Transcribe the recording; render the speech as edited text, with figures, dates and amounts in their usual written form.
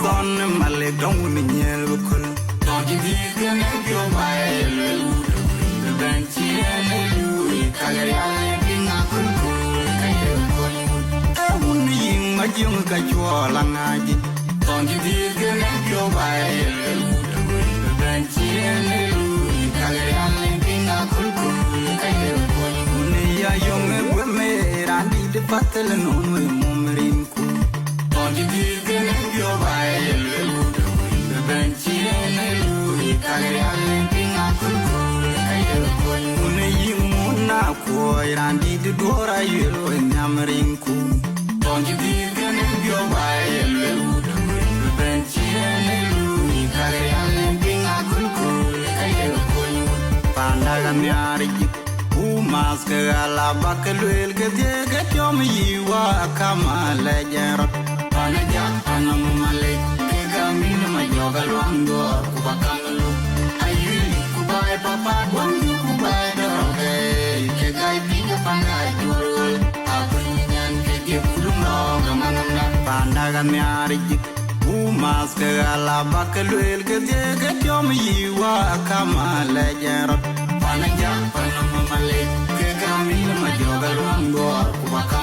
son male don't win yellow color. Don't you feel like you're my the bench and you carry a cool. I wouldn't yin my young Kajualangaji. Don't you feel like you're my the bench and you carry a cool. Ya young women, I need the battle and only Momarin cool. Don't you feel like you're by the bench and you carry a limping up cool. You muna coy and did the door I yellow and Yamarin cool. Don't you feel like you're by the bench and you carry a limping up cool. Pandagamari. Maska la bakalwel get yom yiwa kama lejer Panaja panamale kegamina majoga lwando kubakamalu Ayuli kubai papa wanyu kubai doge Kegai biga pangai turul Apunyan kege kulungo gamanamna Pandaga miariji Maska la bakalwel get yom yiwa kama lejer Panaja panamale kegamina majoga lwando kubakamalu